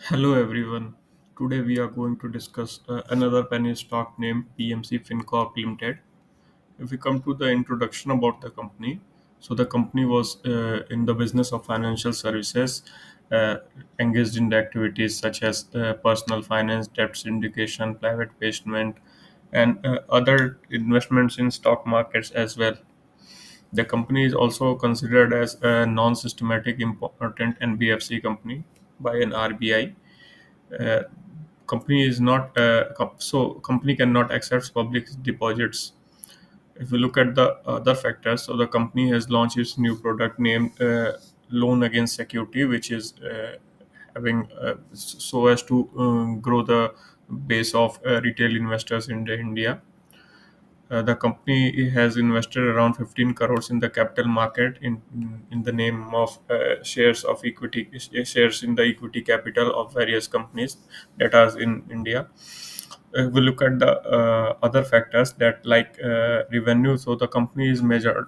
Hello everyone. Today we are going to discuss another penny stock named PMC Fincorp Limited. If we come to the introduction about the company, so the company was in the business of financial services, uh, engaged in the activities such as personal finance, debt syndication, private placement, and other investments in stock markets as well. The company is also considered as a non-systematic important NBFC company by an RBI. uh, Company is not so company cannot accept public deposits. If we look at the other factors, so the company has launched its new product named loan against security, which is having so as to grow the base of retail investors in India. The company has invested around 15 crores in the capital market in the name of shares in the equity capital of various companies that are in India. We look at the other factors that like revenue. So the company is major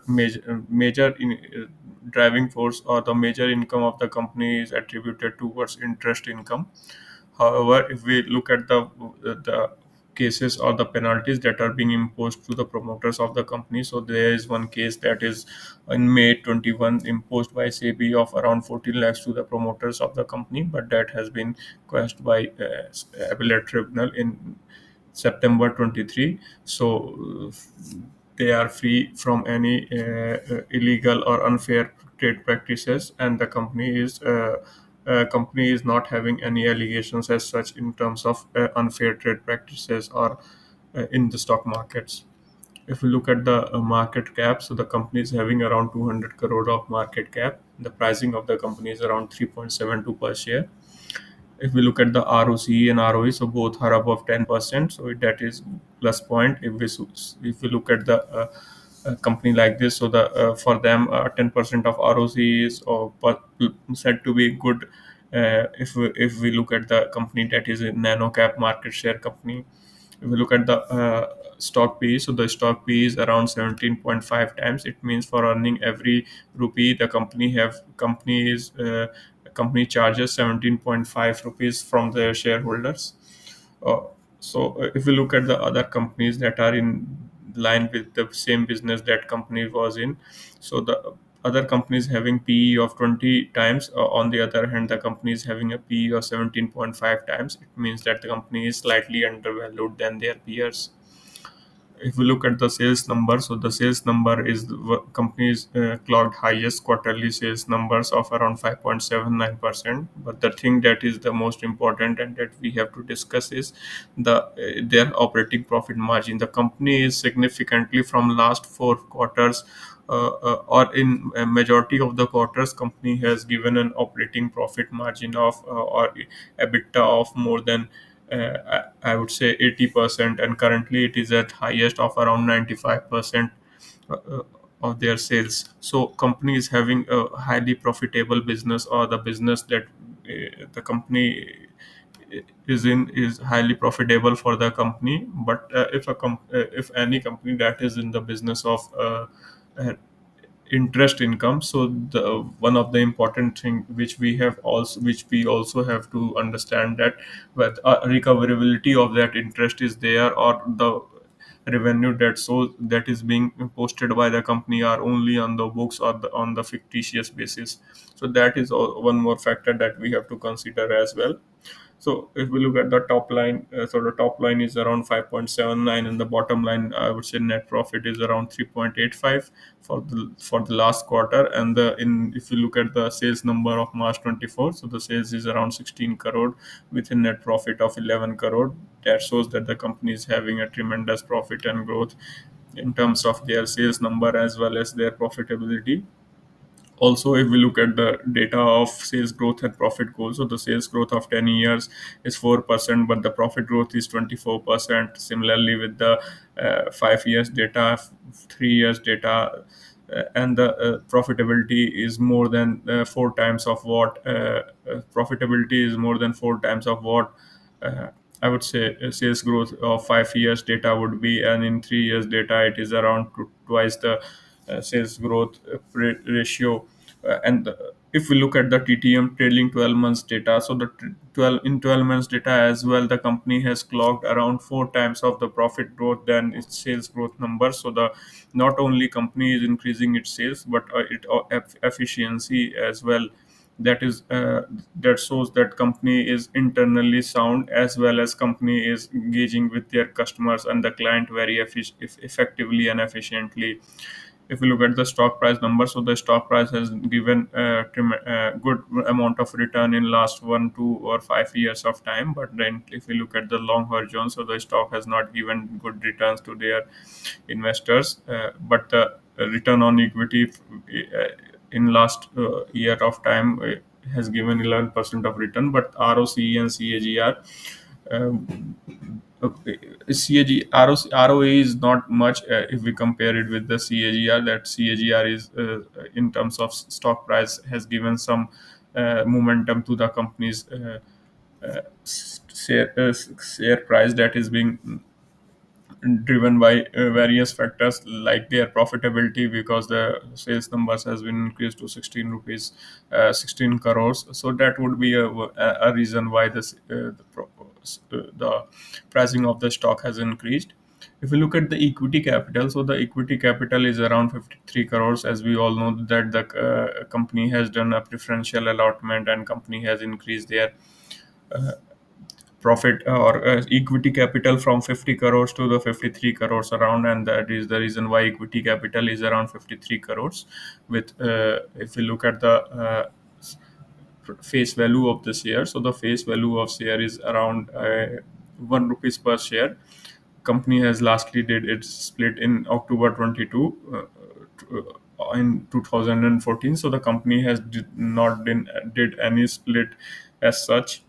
driving force, or the major income of the company is attributed towards interest income. However, if we look at the cases or the penalties that are being imposed to the promoters of the company, so there is one case that is in May 21 imposed by SEBI of around 14 lakhs to the promoters of the company, but that has been quashed by appellate tribunal in September 23. So they are free from any illegal or unfair trade practices, and the company is not having any allegations as such in terms of unfair trade practices or in the stock markets. If we look at the market cap, so the company is having around 200 crore of market cap. The pricing of the company is around 3.72 per share. If we look at the ROCE and ROE, so both are above 10%. So that is plus point. If we look at the company like this, so the for them 10% of ROCE is said to be good. If we look at the company that is a nano cap market share company, if we look at the stock P, so the stock P is around 17.5 times. It means for earning every rupee, the company charges 17.5 rupees from the shareholders. Uh, so if we look at the other companies that are in line with the same business that company was in, so the other companies having PE of 20 times. On the other hand, the company is having a PE of 17.5 times. It means that the company is slightly undervalued than their peers. If we look at the sales number, so the sales number is the company's clocked highest quarterly sales numbers of around 5.79%. But the thing that is the most important and that we have to discuss is their operating profit margin. The company is significantly from last 4 quarters, or in a majority of the quarters, company has given an operating profit margin of or EBITDA of more than I would say 80%, and currently it is at highest of around 95% uh, uh, of their sales. So company is having a highly profitable business, or the business that the company is in is highly profitable for the company. But if any company that is in the business of uh, interest income, so the one of the important thing which we also have to understand that whether recoverability of that interest is there, or the revenue that is being posted by the company are only on the books or on the fictitious basis. So that is one more factor that we have to consider as well. So if we look at the top line, so the top line is around 5.79, and the bottom line, I would say, net profit is around 3.85 for the last quarter. And the in if you look at the sales number of March 24, so the sales is around 16 crore with a net profit of 11 crore. That shows that the company is having a tremendous profit and growth in terms of their sales number as well as their profitability. Also, if we look at the data of sales growth and profit goals, so the sales growth of 10 years is 4%, but the profit growth is 24%. Similarly, with the 5 years data, 3 years data, and the profitability is more than 4 times of what profitability is more than 4 times of what uh, I would say sales growth of 5 years data would be, and in 3 years data, it is around twice the sales growth ratio. And If we look at the TTM, trailing 12 months data, so the 12 months data as well, the company has clocked around four times of the profit growth than its sales growth number. So the not only company is increasing its sales, but efficiency as well. That is that shows that company is internally sound, as well as company is engaging with their customers and the client very effectively and efficiently. If you look at the stock price number, so the stock price has given good amount of return in last 1, 2, or 5 years of time. But then if you look at the long horizon, so the stock has not given good returns to their investors. But the return on equity in last year of time has given 11% of return, but ROCE and CAGR, okay, ROE is not much if we compare it with the CAGR. That CAGR is, in terms of stock price, has given some momentum to the company's share price, that is being driven by various factors like their profitability, because the sales numbers has been increased to 16 rupees, 16 crores. So that would be a reason why the pricing of the stock has increased. If you look at the equity capital, so the equity capital is around 53 crores. As we all know that the company has done a preferential allotment, and company has increased their uh, profit or equity capital from 50 crores to the 53 crores around, and that is the reason why equity capital is around 53 crores. With if we look at the face value of the share, so the face value of share is around 1 rupees per share. Company has lastly did its split in October 22, in 2014. So the company has did any split as such,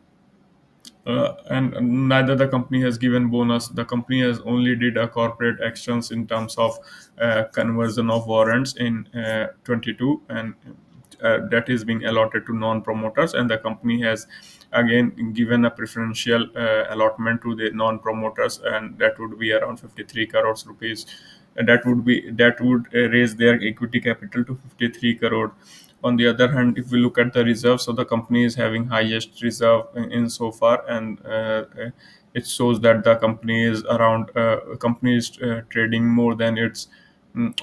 and neither the company has given bonus. The company has only did a corporate actions in terms of conversion of warrants in 22, and that is being allotted to non-promoters, and the company has again given a preferential allotment to the non-promoters, and that would be around 53 crores rupees. And that would raise their equity capital to 53 crore. On the other hand, if we look at the reserve, so the company is having highest reserve in so far, and it shows that the company is trading more than its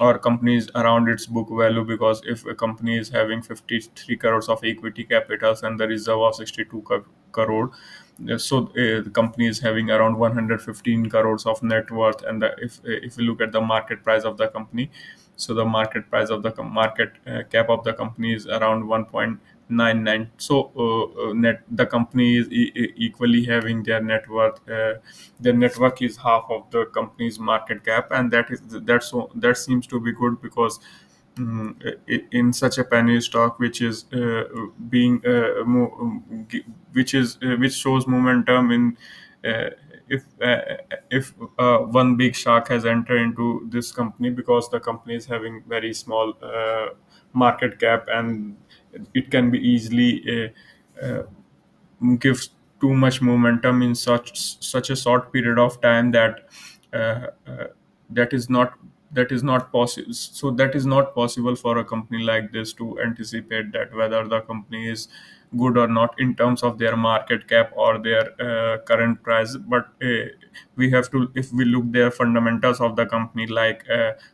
or companies around its book value. Because if a company is having 53 crores of equity capitals and the reserve of 62 crore, the company is having around 115 crores of net worth. And if you look at the market price of the company, so the market price of the market cap of the company is around 1.99. So net the company is equally having their network is half of the company's market cap, and that seems to be good. Because in such a penny stock, which is being which shows momentum in, uh, if one big shark has entered into this company, because the company is having very small market cap, and it can be easily gives too much momentum in such a short period of time, that uh, uh, that is not that is not possible. So that is not possible for a company like this to anticipate that whether the company is good or not in terms of their market cap or their current price. But we have to, if we look their fundamentals of the company, like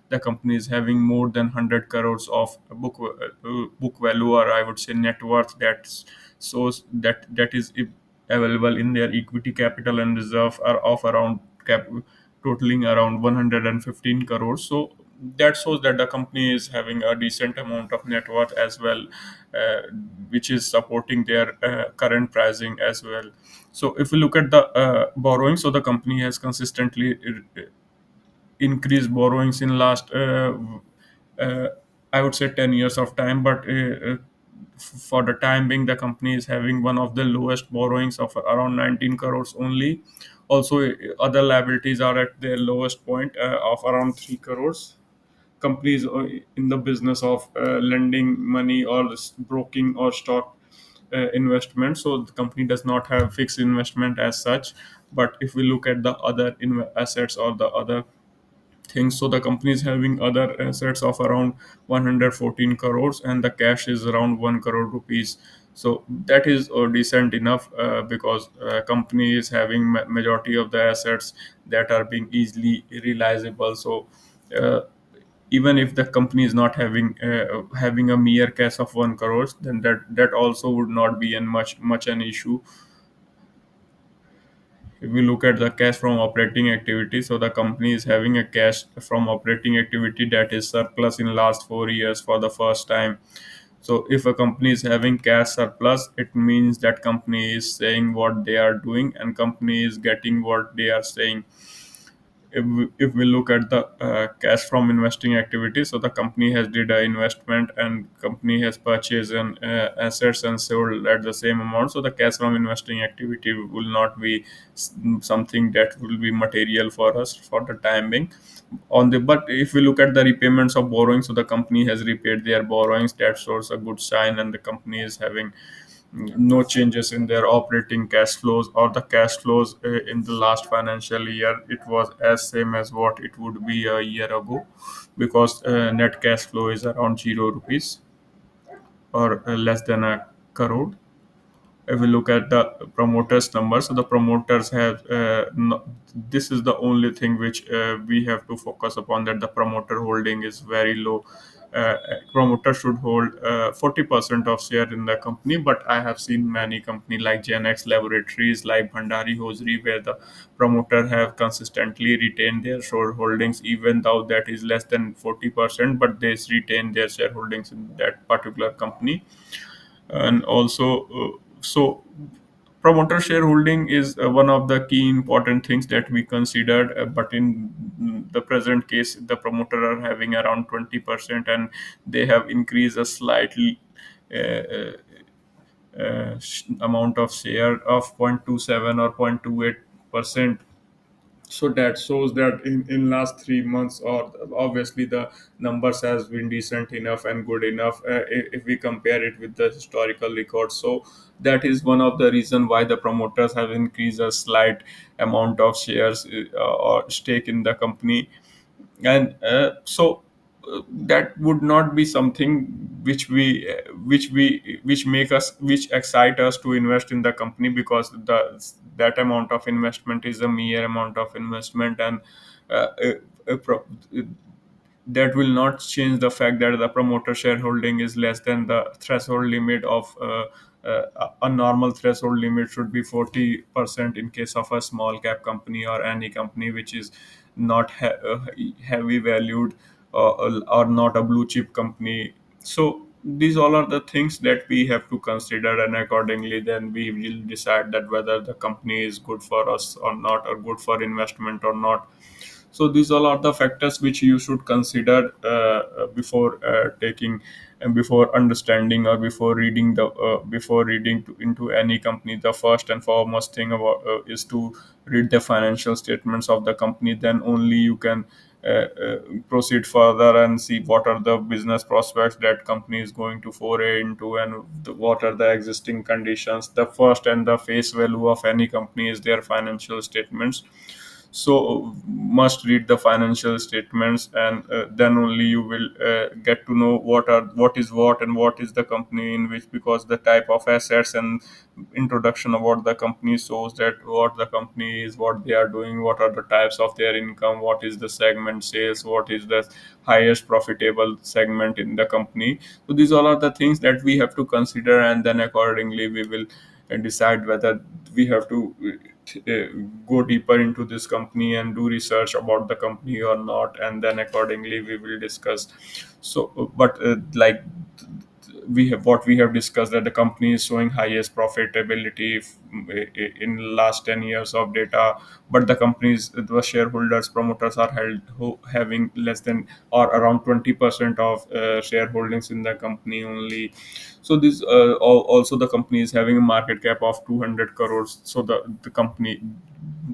the company is having more than 100 crores of book value, or I would say net worth, that shows that is available in their equity capital and reserve are of around totaling around 115 crores. So that shows that the company is having a decent amount of net worth as well, uh, which is supporting their current pricing as well. So if we look at the borrowing, so the company has consistently increased borrowings in last uh, I would say 10 years of time. But for the time being, the company is having one of the lowest borrowings of around 19 crores only. Also, other liabilities are at their lowest point of around 3 crores. Companies in the business of lending money or broking or stock investment, so the company does not have fixed investment as such. But if we look at the other assets or the other things. So the company is having other assets of around 114 crores, and the cash is around 1 crore rupees. So that is decent enough, because company is having majority of the assets that are being easily realizable. So uh, even if the company is not having a mere cash of 1 crores, then that also would not be an much an issue. If we look at the cash from operating activity, so the company is having a cash from operating activity that is surplus in last 4 years for the first time. So if a company is having cash surplus, it means that company is saying what they are doing and company is getting what they are saying. If we look at the cash from investing activity, so the company has did a investment and company has purchased an assets and sold at the same amount. So the cash from investing activity will not be something that will be material for us for the time being. On the But if we look at the repayments of borrowing, so the company has repaid their borrowings, that shows a good sign, and the company is having no changes in their operating cash flows or the cash flows in the last financial year. It was as same as what it would be a year ago, because net cash flow is around 0 rupees, or less than a crore. If we look at the promoters numbers, so the promoters have no, this is the only thing which we have to focus upon, that the promoter holding is very low. Promoter should hold 40% of share in the company, but I have seen many company like GenX Laboratories, like Bhandari Hosiery, where the promoter have consistently retained their shareholdings, even though that is less than 40%, but they retain their shareholdings in that particular company. And also, so promoter shareholding is one of the key important things that we considered, but in the present case the promoter are having around 20%, and they have increased a slightly amount of share of 0.27 or 0.28%. So that shows that in last 3 months, or obviously the numbers has been decent enough and good enough, if we compare it with the historical records. So that is one of the reason why the promoters have increased a slight amount of shares or stake in the company. And that would not be something which excite us to invest in the company, because that amount of investment is a mere amount of investment. And uh, uh, uh, pro- that will not change the fact that the promoter shareholding is less than the threshold limit of a normal threshold limit should be 40% in case of a small cap company or any company which is not heavy valued, or not a blue chip company. So these all are the things that we have to consider, and accordingly then we will decide that whether the company is good for us or not, or good for investment or not. So these all are the factors which you should consider before taking and before understanding, or before reading into any company. The first and foremost thing is to read the financial statements of the company. Then only you can proceed further and see what are the business prospects that company is going to foray into, and what are the existing conditions. The first and the face value of any company is their financial statements. So must read the financial statements, and then only you will get to know what is what and what is the company in which, because the type of assets and introduction about the company shows that what the company is, what they are doing, what are the types of their income, what is the segment sales, what is the highest profitable segment in the company. So these all are the things that we have to consider, and then accordingly we will decide whether we have to go deeper into this company and do research about the company or not, and then accordingly we will discuss. So but like we have what we have discussed, that the company is showing highest profitability in last 10 years of data, but the shareholders, promoters are having less than or around 20% of shareholdings in the company only. So this also the company is having a market cap of 200 crores. So the company,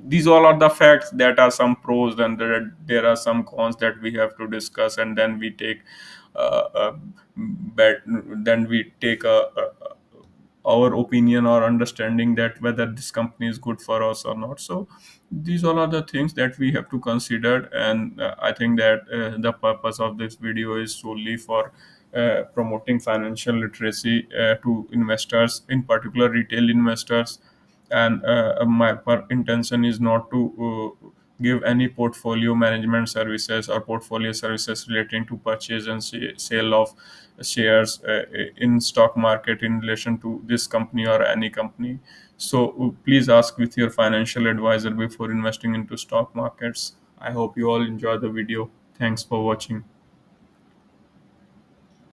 these all are the facts, that are some pros, and there are some cons that we have to discuss, and then we take uh, uh, bet then we take our opinion or understanding that whether this company is good for us or not. So these all are the things that we have to consider, and I think that the purpose of this video is solely for promoting financial literacy to investors, in particular retail investors. And my intention is not to give any portfolio management services or portfolio services relating to purchase and sale of shares in stock market in relation to this company or any company. So please ask with your financial advisor before investing into stock markets. I hope you all enjoy the video. Thanks for watching.